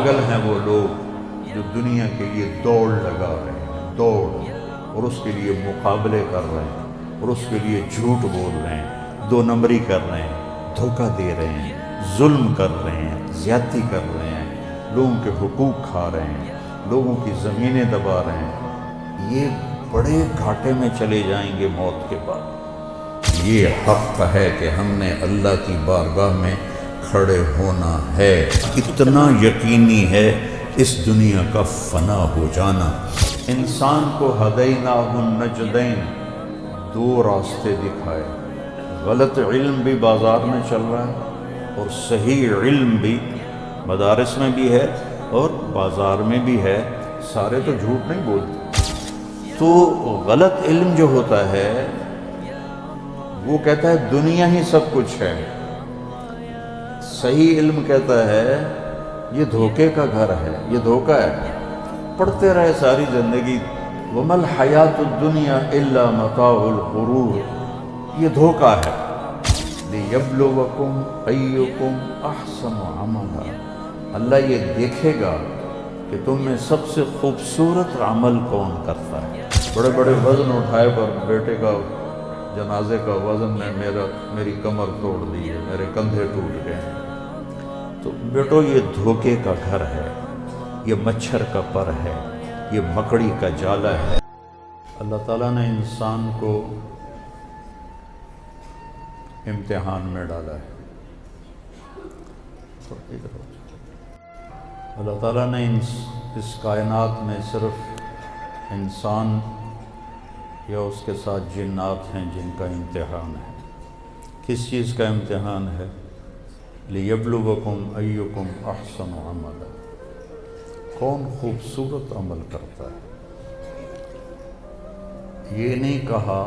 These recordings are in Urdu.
پاگل ہیں وہ لوگ جو دنیا کے لیے دوڑ لگا رہے ہیں، دوڑ، اور اس کے لیے مقابلے کر رہے ہیں، اور اس کے لیے جھوٹ بول رہے ہیں، دو نمبری کر رہے ہیں، دھوکہ دے رہے ہیں، ظلم کر رہے ہیں، زیادتی کر رہے ہیں، لوگوں کے حقوق کھا رہے ہیں، لوگوں کی زمینیں دبا رہے ہیں، یہ بڑے گھاٹے میں چلے جائیں گے موت کے بعد۔ یہ حق ہے کہ ہم نے اللہ کی بارگاہ میں کھڑے ہونا ہے، اتنا یقینی ہے اس دنیا کا فنا ہو جانا۔ انسان کو ہدیناہ النجدین، دو راستے دکھائے، غلط علم بھی بازار میں چل رہا ہے اور صحیح علم بھی مدارس میں بھی ہے اور بازار میں بھی ہے، سارے تو جھوٹ نہیں بولتے۔ تو غلط علم جو ہوتا ہے وہ کہتا ہے دنیا ہی سب کچھ ہے، صحیح علم کہتا ہے یہ دھوکے کا گھر ہے، یہ دھوکہ ہے، پڑھتے رہے ساری زندگی، وَمَا الْحَيَاةُ الدُّنْيَا إِلَّا مَتَاعُ الْغُرُورِ، یہ دھوکہ ہے۔ لِيَبْلُوَكُمْ أَيُّكُمْ أَحْسَنُ عَمَلًا، اللہ یہ دیکھے گا کہ تم میں سب سے خوبصورت عمل کون کرتا ہے۔ بڑے بڑے وزن اٹھائے پر بیٹے کا جنازے کا وزن نے میری کمر توڑ دی ہے، میرے کندھے ٹوٹ گئے ہیں۔ تو بیٹو یہ دھوکے کا گھر ہے، یہ مچھر کا پر ہے، یہ مکڑی کا جالا ہے۔ اللہ تعالیٰ نے انسان کو امتحان میں ڈالا ہے۔ اللہ تعالیٰ نے اس کائنات میں صرف انسان یا اس کے ساتھ جنات ہیں جن کا امتحان ہے۔ کس چیز کا امتحان ہے؟ لِيَبْلُوَكُمْ أَيُّكُمْ أَحْسَنُ عَمَلًا، کون خوبصورت عمل کرتا ہے۔ یہ نہیں کہا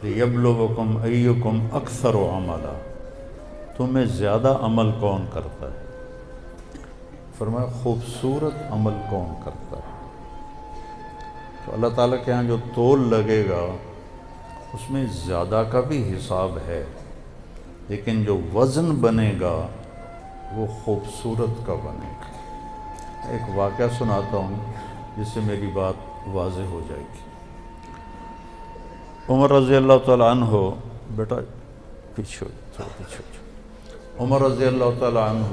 لِيَبْلُوَكُمْ أَيُّكُمْ أَكْثَرُ عَمَلًا، تمہیں زیادہ عمل کون کرتا ہے، فرمایا خوبصورت عمل کون کرتا ہے۔ تو اللہ تعالیٰ کے ہاں جو تول لگے گا اس میں زیادہ کا بھی حساب ہے، لیکن جو وزن بنے گا وہ خوبصورت کا بنے گا۔ ایک واقعہ سناتا ہوں جس سے میری بات واضح ہو جائے گی۔ عمر رضی اللہ تعالیٰ عنہ، بیٹا پیچھے عمر رضی اللہ تعالیٰ عنہ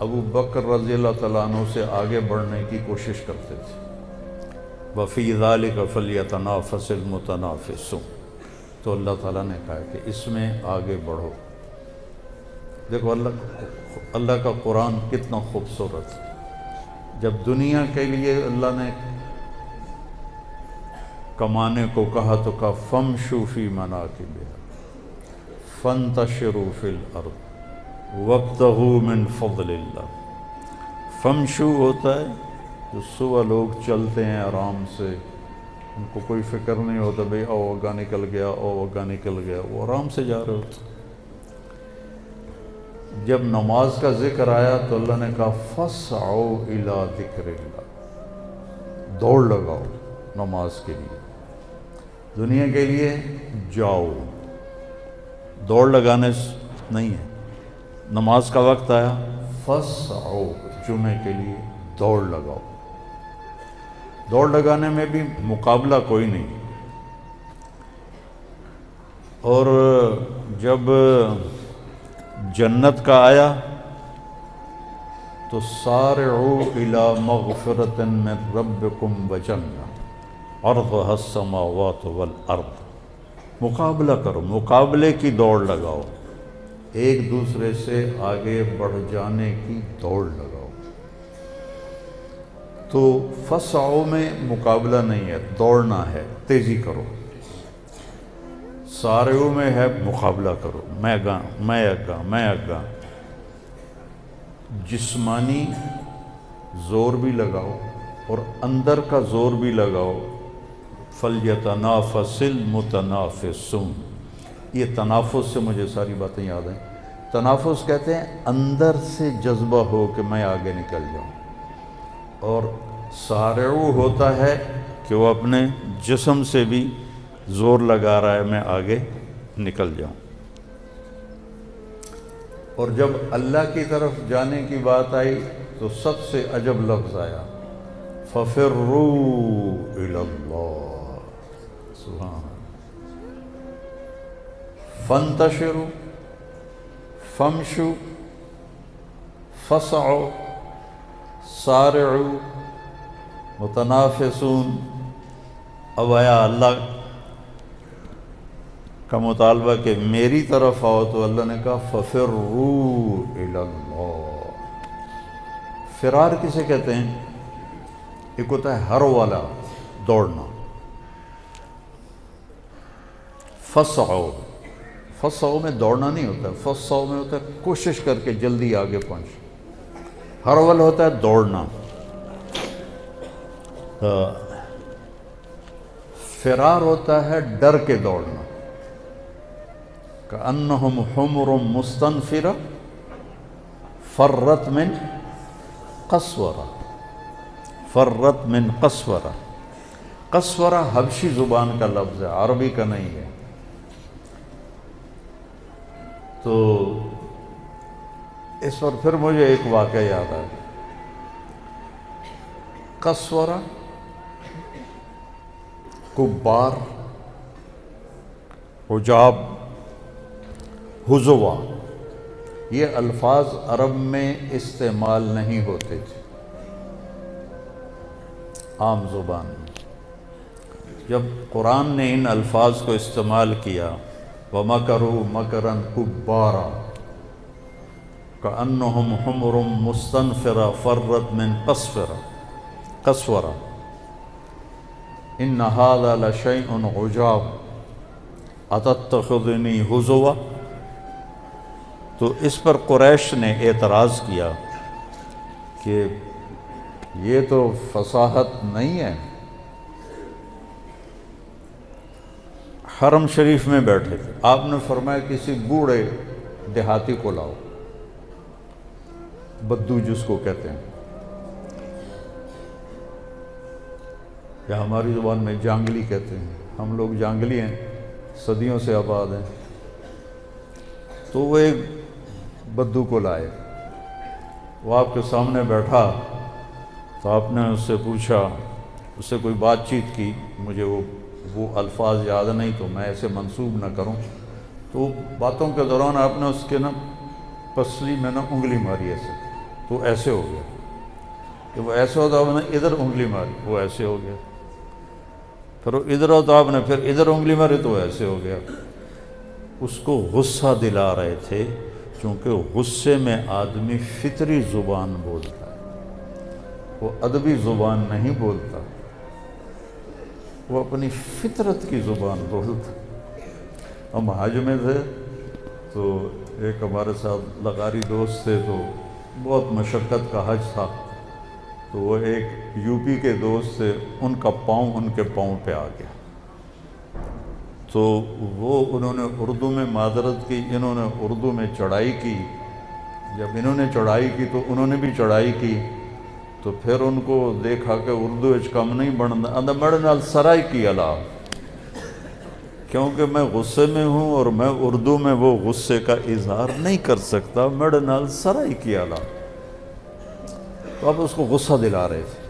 ابو بکر رضی اللہ تعالیٰ عنہ سے آگے بڑھنے کی کوشش کرتے تھے۔ وَفِي ذَلِكَ فَلْيَتَنَافَسِ الْمُتَنَافِسُونَ، تو اللہ تعالیٰ نے کہا کہ اس میں آگے بڑھو۔ دیکھو اللہ کا قرآن کتنا خوبصورت ہے۔ جب دنیا کے لیے اللہ نے کمانے کو کہا تو کہا فَامْشُوا فِي مَنَاكِبِهَا فَانْتَشِرُوا فِي الْأَرْضِ وَابْتَغُوا مِنْ فَضْلِ اللَّهِ۔ فَامْشُوا ہوتا ہے جو صبح لوگ چلتے ہیں آرام سے، ان کو کوئی فکر نہیں ہوتا بھئی او اگا نکل گیا، او اگا نکل گیا، وہ آرام سے جا رہے ہوتے۔ جب نماز کا ذکر آیا تو اللہ نے کہا فَاسْعَوْا إِلَىٰ ذِكْرِ اللَّهِ، دوڑ لگاؤ نماز کے لیے، دنیا کے لیے جاؤ، دوڑ لگانے نہیں ہے۔ نماز کا وقت آیا فَاسْعَوْا، جمعے کے لیے دوڑ لگاؤ۔ دوڑ لگانے میں بھی مقابلہ کوئی نہیں۔ اور جب جنت کا آیا تو سارعوا إِلَىٰ مَغْفِرَةٍ مِّن رَبِّكُمْ وَجَنَّةٍ عَرْضُهَا السَّمَاوَاتُ وَالْأَرْضُ، مقابلہ کرو، مقابلے کی دوڑ لگاؤ، ایک دوسرے سے آگے بڑھ جانے کی دوڑ لگاؤ۔ تو فَاسْعَوْا میں مقابلہ نہیں ہے، دوڑنا ہے، تیزی کرو۔ سارعوا میں ہے مقابلہ کرو، میں اگا۔ جسمانی زور بھی لگاؤ اور اندر کا زور بھی لگاؤ۔ فَلْيَتَنَافَسِ الْمُتَنَافِسُونَ، یہ تنافس سے مجھے ساری باتیں یاد ہیں۔ تنافس کہتے ہیں اندر سے جذبہ ہو کہ میں آگے نکل جاؤں، اور سارعو ہوتا ہے کہ وہ اپنے جسم سے بھی زور لگا رہا ہے میں آگے نکل جاؤں۔ اور جب اللہ کی طرف جانے کی بات آئی تو سب سے عجب لفظ آیا، فَفِرُّوا إِلَى اللَّهِ، سبحان فَانْتَشِرُوا فَامْشُوا فَاسْعُوا سَارِعُوا متنافسون۔ اب آیا اللہ کا مطالبہ کہ میری طرف آؤ، تو اللہ نے کہا فَفِرُّوا إِلَى اللَّهِ۔ فرار کسے کہتے ہیں؟ ایک ہوتا ہے ہر والا دوڑنا، فَاسْعُوا، فَاسْعُوا میں دوڑنا نہیں ہوتا، فَاسْعُوا میں ہوتا ہے کوشش کر کے جلدی آگے پہنچ، ہر والا ہوتا ہے دوڑنا۔ فرار ہوتا ہے ڈر کے دوڑنا، کأنہم حمر مستنفرہ فرت من قسورہ، فرت من قسورہ۔ قسورہ حبشی زبان کا لفظ ہے، عربی کا نہیں ہے۔ تو اس پر پھر مجھے ایک واقعہ یاد آیا۔ قسورہ، کبار، عجاب، حزوا، یہ الفاظ عرب میں استعمال نہیں ہوتے تھے عام زبان میں۔ جب قرآن نے ان الفاظ کو استعمال کیا، وَمَكَرُوا مَكْرًا كُبَّارًا كَأَنَّهُمْ حُمُرٌ مُسْتَنفِرَةٌ فَرَّتْ مِنْ قَسْوَرَةٍ إِنَّ هَذَا لَشَيْءٌ عُجَابٌ أَتَتَّخِذُنِي هُزُوًا۔ تو اس پر قریش نے اعتراض کیا کہ یہ تو فصاحت نہیں ہے۔ حرم شریف میں بیٹھے تھے، آپ نے فرمایا کسی بوڑھے دیہاتی کو لاؤ، بدو جس کو کہتے ہیں، یا ہماری زبان میں جانگلی کہتے ہیں، ہم لوگ جانگلی ہیں، صدیوں سے آباد ہیں۔ تو وہ ایک بدو کو لائے، وہ آپ کے سامنے بیٹھا، تو آپ نے اس سے پوچھا، اس سے کوئی بات چیت کی، مجھے وہ الفاظ یاد نہیں تو میں ایسے منسوب نہ کروں، تو باتوں کے دوران آپ نے اس کے پسلی میں انگلی ماری ایسے، تو ایسے ہو گیا، کہ وہ ایسے ہوتا آپ نے ادھر انگلی ماری، وہ ایسے ہو گیا، پھر وہ ادھر ہوتا آپ نے پھر ادھر انگلی ماری تو ایسے ہو گیا۔ اس کو غصہ دلا رہے تھے، چونکہ غصے میں آدمی فطری زبان بولتا ہے، وہ ادبی زبان نہیں بولتا، وہ اپنی فطرت کی زبان بولتا۔ ہم حج میں تھے تو ایک ہمارے ساتھ لغاری دوست تھے، تو بہت مشقت کا حج تھا، تو وہ ایک یو پی کے دوست تھے، ان کا پاؤں ان کے پاؤں پہ آ گیا، تو انہوں نے اردو میں معذرت کی، انہوں نے اردو میں چڑھائی کی، جب انہوں نے چڑھائی کی تو انہوں نے بھی چڑھائی کی، تو پھر ان کو دیکھا کہ اردو کم نہیں بننا، اندر میرے نال سرائی کی علا، کیونکہ میں غصے میں ہوں اور میں اردو میں وہ غصے کا اظہار نہیں کر سکتا، میرے نال سرائی کی علا۔ تو اب اس کو غصہ دلا رہے تھے،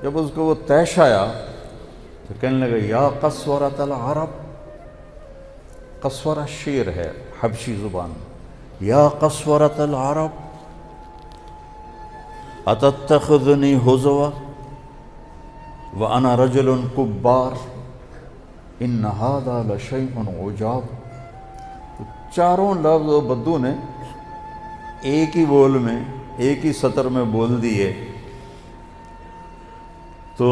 جب اس کو وہ طیش آیا تو کہنے لگا یا قسورۃ العرب، قسورہ شیر ہے حبشی زبان میں، یا قسورۃ العرب اتتخذنی ہزوا وانا رجل کبار ان ھذا لشیء عجاب۔ تو چاروں لفظ بدو نے ایک ہی بول میں، ایک ہی سطر میں بول دیے، تو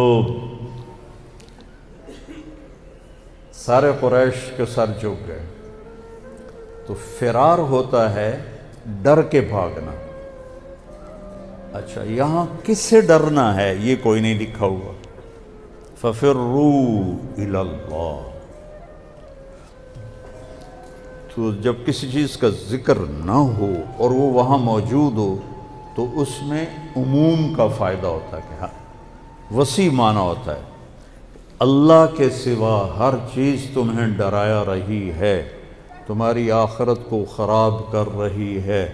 سارے قریش کے سر جھک گئے۔ تو فرار ہوتا ہے ڈر کے بھاگنا۔ اچھا، یہاں کس سے ڈرنا ہے یہ کوئی نہیں لکھا ہوا۔ فَفِرُّوا إِلَى اللَّهِ۔ تو جب کسی چیز کا ذکر نہ ہو اور وہ وہاں موجود ہو تو اس میں عموم کا فائدہ ہوتا ہے، کہ ہاں وسیع معنی ہوتا ہے، اللہ کے سوا ہر چیز تمہیں ڈرایا رہی ہے، تمہاری آخرت کو خراب کر رہی ہے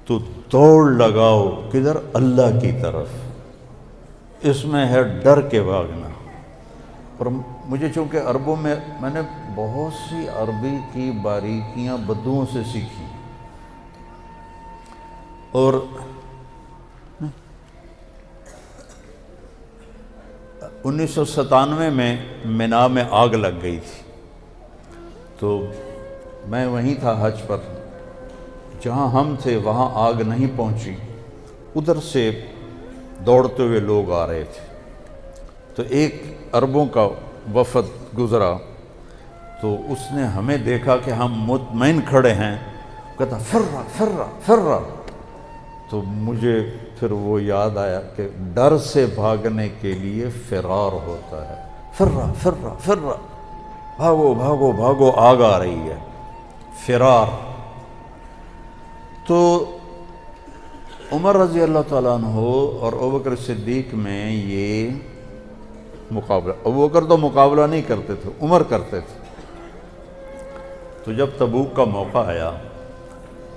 تو دوڑ لگاؤ کدھر؟ اللہ کی طرف۔ اس میں ہے ڈر کے بھاگنا۔ اور مجھے چونکہ عربوں میں نے بہت سی عربی کی باریکیاں بدوؤں سے سیکھی، اور 1997 میں مینا میں آگ لگ گئی تھی، تو میں وہیں تھا حج پر، جہاں ہم تھے وہاں آگ نہیں پہنچی، ادھر سے دوڑتے ہوئے لوگ آ رہے تھے، تو ایک عربوں کا وفد گزرا، تو اس نے ہمیں دیکھا کہ ہم مطمئن کھڑے ہیں، کہتا فرّا فرّا فرّا، تو مجھے پھر وہ یاد آیا کہ ڈر سے بھاگنے کے لیے فرار ہوتا ہے، فرّا فرّا فرّا، بھاگو بھاگو بھاگو، آگ آ رہی ہے، فرار۔ تو عمر رضی اللہ تعالیٰ عنہ اور ابوبکر صدیق میں یہ مقابلہ، ابوبکر تو مقابلہ نہیں کرتے تھے، عمر کرتے تھے۔ تو جب تبوک کا موقع آیا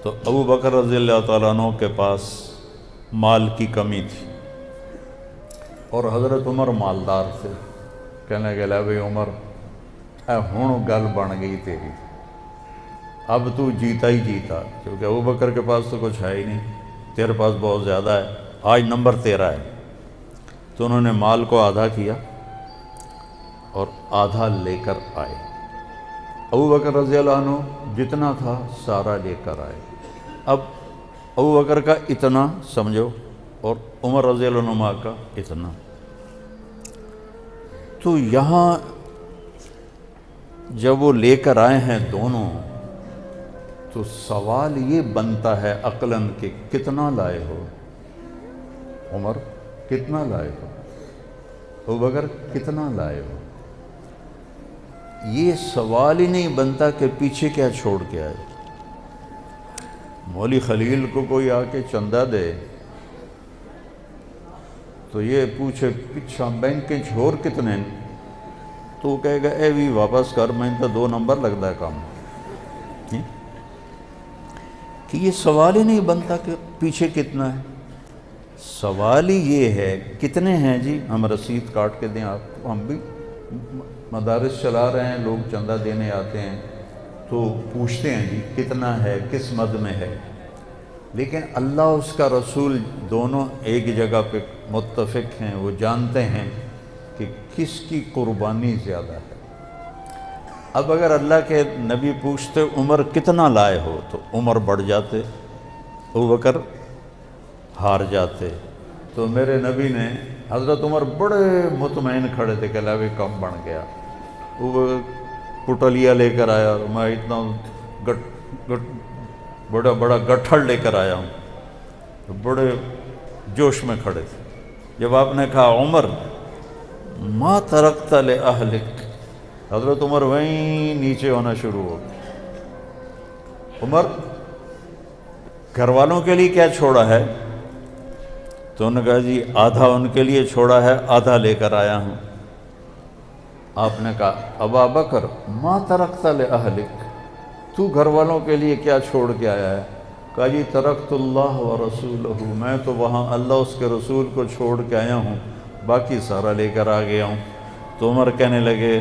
تو ابوبکر رضی اللہ تعالیٰ عنہ کے پاس مال کی کمی تھی، اور حضرت عمر مالدار تھے، کہنے لگے بھئی عمر اے ہن گل بن گئی تیری، اب تو جیتا ہی جیتا، کیونکہ ابوبکر کے پاس تو کچھ ہے ہی نہیں، تیرے پاس بہت زیادہ ہے، آج نمبر تیرا ہے۔ تو انہوں نے مال کو آدھا کیا اور آدھا لے کر آئے۔ ابوبکر رضی اللہ عنہ جتنا تھا سارا لے کر آئے۔ اب ابوبکر کا اتنا سمجھو اور عمر رضی اللہ عنہ کا اتنا، تو یہاں جب وہ لے کر آئے ہیں دونوں، تو سوال یہ بنتا ہے عقلاً کہ کتنا لائے ہو؟ عمر کتنا لائے ہو؟ ابوبکر کتنا لائے ہو؟ یہ سوال ہی نہیں بنتا کہ پیچھے کیا چھوڑ کے آئے۔ مولوی خلیل کو کوئی آ کے چندہ دے تو یہ پوچھے پچھا بینک چھوڑ کتنے، تو وہ کہے گا اے بھی واپس کر، میں تو 2 نمبر لگتا ہے کام، کہ یہ سوال ہی نہیں بنتا کہ پیچھے کتنا ہے۔ سوال ہی یہ ہے کتنے ہیں جی، ہم رسید کاٹ کے دیں آپ کو، ہم بھی مدارس چلا رہے ہیں، لوگ چندہ دینے آتے ہیں تو پوچھتے ہیں جی کتنا ہے، کس مد میں ہے، لیکن اللہ اس کا رسول دونوں ایک جگہ پہ متفق ہیں، وہ جانتے ہیں کہ کس کی قربانی زیادہ ہے۔ اب اگر اللہ کے نبی پوچھتے عمر کتنا لائے ہو تو عمر بڑھ جاتے، ابوبکر ہار جاتے۔ تو میرے نبی نے، حضرت عمر بڑے مطمئن کھڑے تھے کہ اللہ بھی کم بن گیا، وہ پٹلیا لے کر آیا، میں اتنا بڑا گٹھڑ لے کر آیا ہوں، تو بڑے جوش میں کھڑے تھے۔ جب آپ نے کہا عمر ما ترکت لأہلک، حضرت عمر وہیں نیچے ہونا شروع ہو گئے۔ عمر گھر والوں کے لیے کیا چھوڑا ہے؟ تو انہوں نے کہا جی آدھا ان کے لیے چھوڑا ہے، آدھا لے کر آیا ہوں۔ آپ نے کہا ابا بکر ما ترکت لأہلک، تو گھر والوں کے لیے کیا چھوڑ کے آیا ہے؟ کہا جی ترکت اللہ و رسولہ، میں تو وہاں اللہ اس کے رسول کو چھوڑ کے آیا ہوں، باقی سارا لے کر آ گیا ہوں۔ تو عمر کہنے لگے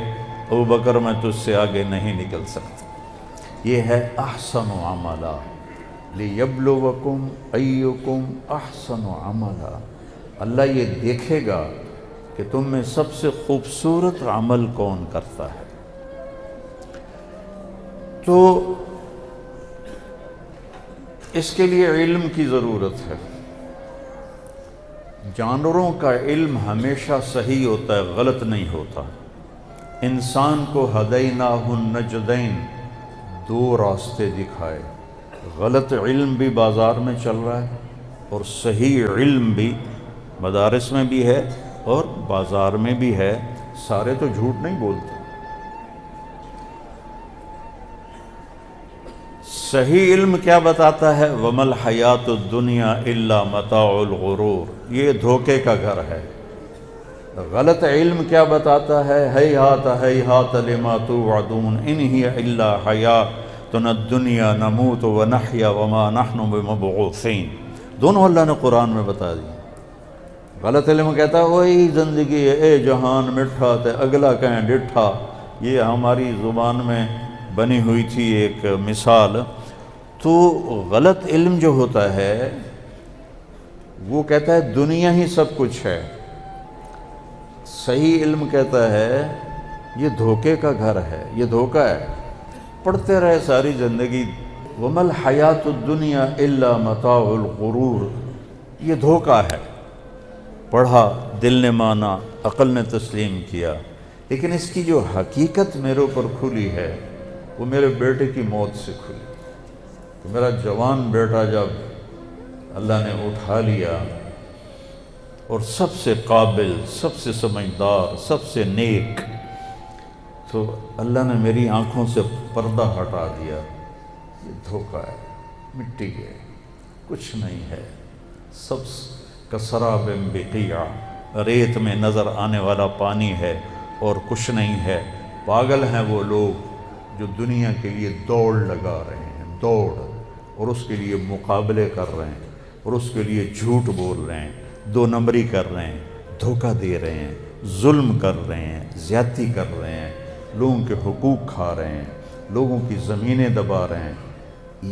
ابوبکر میں تجھ سے آگے نہیں نکل سکتا۔ یہ ہے احسن عملا لیبلوکم ایکم احسن عملا، اللہ یہ دیکھے گا کہ تم میں سب سے خوبصورت عمل کون کرتا ہے۔ تو اس کے لیے علم کی ضرورت ہے۔ جانوروں کا علم ہمیشہ صحیح ہوتا ہے، غلط نہیں ہوتا۔ انسان کو ہدیناہ النجدین، 2 راستے دکھائے، غلط علم بھی بازار میں چل رہا ہے اور صحیح علم بھی مدارس میں بھی ہے اور بازار میں بھی ہے، سارے تو جھوٹ نہیں بولتے۔ صحیح علم کیا بتاتا ہے؟ وَمَا الْحَيَاةُ الدُّنْيَا إِلَّا مَتَاعُ الْغُرُورِ، یہ دھوکے کا گھر ہے۔ غلط علم کیا بتاتا ہے؟ هَيْهَاتَ هَيْهَاتَ لِمَا تُوعَدُونَ إِنْ هِيَ إِلَّا حَيَاةٌ تو نہ دنیا نموت و نحیا وما نحن بمبعوثین، دونوں اللہ نے قرآن میں بتا دی۔ غلط علم کہتا ہے وہی زندگی ہے، اے جہان مٹھا تے اگلا کہیں ڈٹھا، یہ ہماری زبان میں بنی ہوئی تھی ایک مثال۔ تو غلط علم جو ہوتا ہے وہ کہتا ہے دنیا ہی سب کچھ ہے، صحیح علم کہتا ہے یہ دھوکے کا گھر ہے، یہ دھوکہ ہے۔ پڑھتے رہے ساری زندگی، وَمَا الْحَيَاةُ الدُّنْيَا إِلَّا مَتَاعُ الْغُرُورِ، یہ دھوکہ ہے۔ پڑھا، دل نے مانا، عقل نے تسلیم کیا، لیکن اس کی جو حقیقت میرے اوپر کھلی ہے وہ میرے بیٹے کی موت سے کھلی۔ تو میرا جوان بیٹا جب اللہ نے اٹھا لیا اور سب سے قابل، سب سے سمجھدار، سب سے نیک، تو اللہ نے میری آنکھوں سے پردہ ہٹا دیا۔ یہ دھوکہ ہے، مٹی ہے، کچھ نہیں ہے، سب کسراب بقیع، ریت میں نظر آنے والا پانی ہے اور کچھ نہیں ہے۔ پاگل ہیں وہ لوگ جو دنیا کے لیے دوڑ لگا رہے ہیں، دوڑ، اور اس کے لیے مقابلے کر رہے ہیں، اور اس کے لیے جھوٹ بول رہے ہیں، دو نمبری کر رہے ہیں، دھوکہ دے رہے ہیں، ظلم کر رہے ہیں، زیادتی کر رہے ہیں، لوگوں کے حقوق کھا رہے ہیں، لوگوں کی زمینیں دبا رہے ہیں۔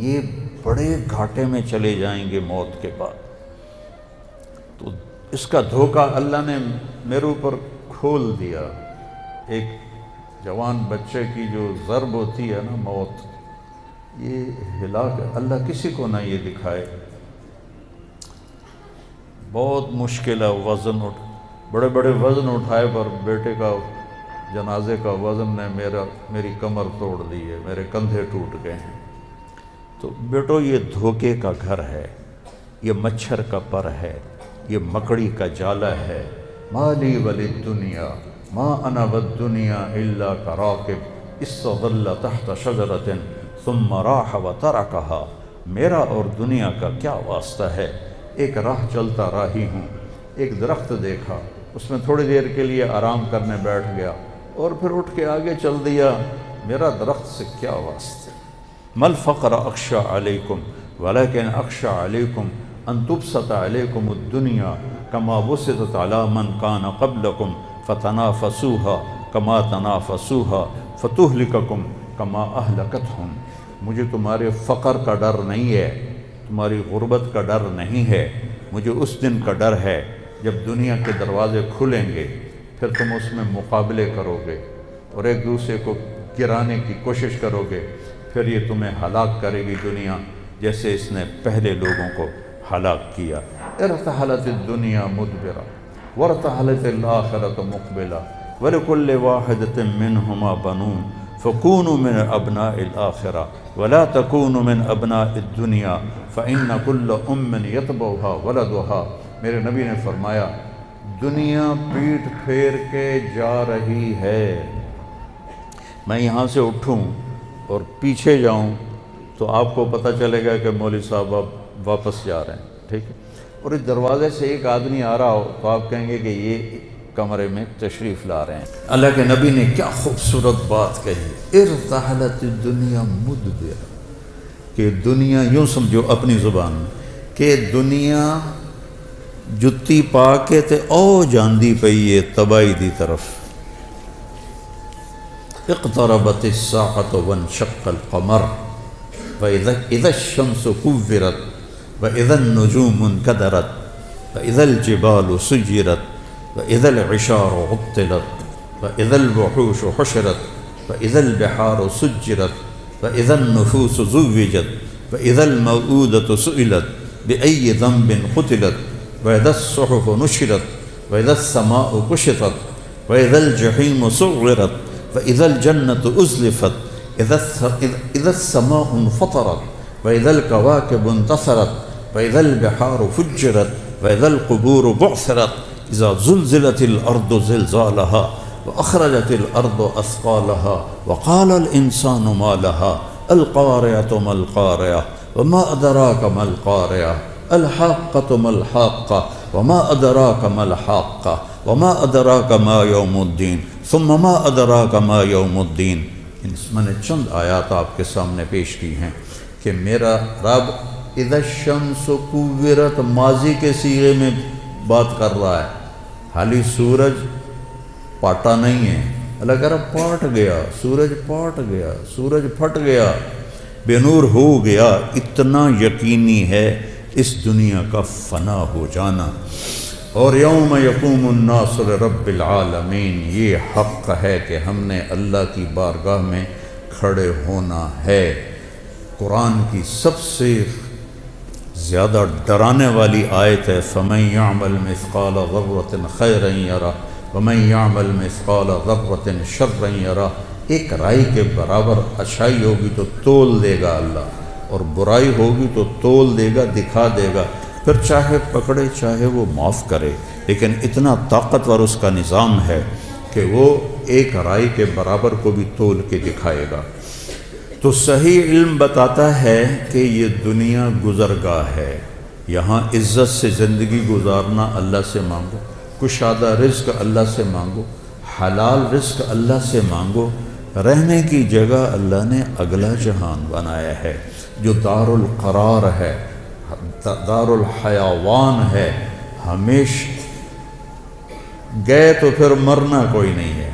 یہ بڑے گھاٹے میں چلے جائیں گے موت کے بعد۔ تو اس کا دھوکہ اللہ نے میرے اوپر کھول دیا۔ ایک جوان بچے کی جو ضرب ہوتی ہے نا، موت، یہ ہلاک، اللہ کسی کو نہ یہ دکھائے۔ بہت مشکل ہے، وزن بڑے بڑے وزن اٹھائے پر بیٹے کا جنازے کا وزن نے میری کمر توڑ دی ہے، میرے کندھے ٹوٹ گئے ہیں۔ تو بیٹو یہ دھوکے کا گھر ہے، یہ مچھر کا پر ہے، یہ مکڑی کا جالا ہے۔ مالی ولی دنیا ما انا والدنیا الا کراکب استظل تحت شجرۃ ثم راح وترکها، میرا اور دنیا کا کیا واسطہ ہے؟ ایک راہ چلتا راہی ہوں، ایک درخت دیکھا، اس میں تھوڑی دیر کے لیے آرام کرنے بیٹھ گیا اور پھر اٹھ کے آگے چل دیا، میرا درخت سے کیا واسطہ؟ مل فقر اخشى علیکم ولکن اخشى علیکم ان تبسط علیکم الدنیا کما بسطت علی من کان قبلکم فتنافسوها کما تنافسوها فتہلککم کما اہلکتہم۔ مجھے تمہارے فقر کا ڈر نہیں ہے، تمہاری غربت کا ڈر نہیں ہے، مجھے اس دن کا ڈر ہے جب دنیا کے دروازے کھلیں گے، پھر تم اس میں مقابلے کرو گے اور ایک دوسرے کو گرانے کی کوشش کرو گے، پھر یہ تمہیں ہلاک کرے گی دنیا، جیسے اس نے پہلے لوگوں کو ہلاک کیا۔ ارتحلت الدنیا مدبرہ وارتحلت الآخرۃ مقبلہ ولکل واحدۃ منہما بنون فکونوا من ابناء الآخرہ ولا تکونوا من ابناء الدنیا فإن کل ام یتبعها ولدها۔ میرے نبی نے فرمایا دنیا پیٹھ پھیر کے جا رہی ہے، میں یہاں سے اٹھوں اور پیچھے جاؤں تو آپ کو پتہ چلے گا کہ مولوی صاحب اب واپس جا رہے ہیں، ٹھیک ہے؟ اور اس دروازے سے ایک آدمی آ رہا ہو تو آپ کہیں گے کہ یہ کمرے میں تشریف لا رہے ہیں۔ اللہ کے نبی نے کیا خوبصورت بات کہی، ارتحلت الدنیا مدبرہ، کہ دنیا، یوں سمجھو اپنی زبان میں کہ دنیا جتی پا کے تے او جاندی پئی ہے تباہی دی طرف۔ اقتربت الساعۃ وانشق القمر وإذا الشمس كورت وإذا النجوم انكدرت وإذا الجبال سيرت وإذا العشار عطلت وإذا الوحوش حشرت وإذا البحار سجرت وإذا النفوس زوجت وإذا الموءودة سئلت بأي ذنب قتلت وإذا الصحف نشرت وإذا السماء كشطت وإذا الجحيم صغرت وإذا الجنة أزلفت إذا السماء انفطرت وإذا الكواكب انتثرت وإذا البحار فجرت وإذا القبور بعثرت إذا زلزلت الأرض زلزالها وأخرجت الأرض أثقالها وقال الإنسان ما لها القارعة ما القارعة وما أدراك ما القارعة الحاقة ما الحاقة وما أدراك ما الحاقة وما أدراك ما يوم الدين ثم ما أدراك ما يوم الدين میں نے چند آیات آپ کے سامنے پیش کی ہیں کہ میرا رب اذا الشمس کورت ماضی کے صیغے میں بات کر رہا ہے، حالی سورج پاٹا نہیں ہے، اللہ کہہ رہا پاٹ گیا، سورج پاٹ گیا، سورج پھٹ گیا، بے نور ہو گیا۔ اتنا یقینی ہے اس دنیا کا فنا ہو جانا۔ اور یوم یقوم الناس لرب العالمین، یہ حق ہے کہ ہم نے اللہ کی بارگاہ میں کھڑے ہونا ہے۔ قرآن کی سب سے زیادہ ڈرانے والی آیت ہے فَمَن يَعْمَلْ مِثْقَالَ ذَرَّةٍ خَيْرًا يَرَهُ وَمَن يَعْمَلْ مِثْقَالَ ذَرَّةٍ شَرًّا يَرَهُ۔ ایک رائی کے برابر اچھائی ہوگی تو تول دے گا اللہ، اور برائی ہوگی تو تول دے گا، دکھا دے گا، پھر چاہے پکڑے چاہے وہ معاف کرے۔ لیکن اتنا طاقتور اس کا نظام ہے کہ وہ ایک رائی کے برابر کو بھی تول کے دکھائے گا۔ تو صحیح علم بتاتا ہے کہ یہ دنیا گزرگاہ ہے، یہاں عزت سے زندگی گزارنا اللہ سے مانگو، کشادہ رزق اللہ سے مانگو، حلال رزق اللہ سے مانگو، رہنے کی جگہ اللہ نے اگلا جہان بنایا ہے جو دار القرار ہے، دار الحیوان ہے، ہمیشہ گئے تو پھر مرنا کوئی نہیں ہے۔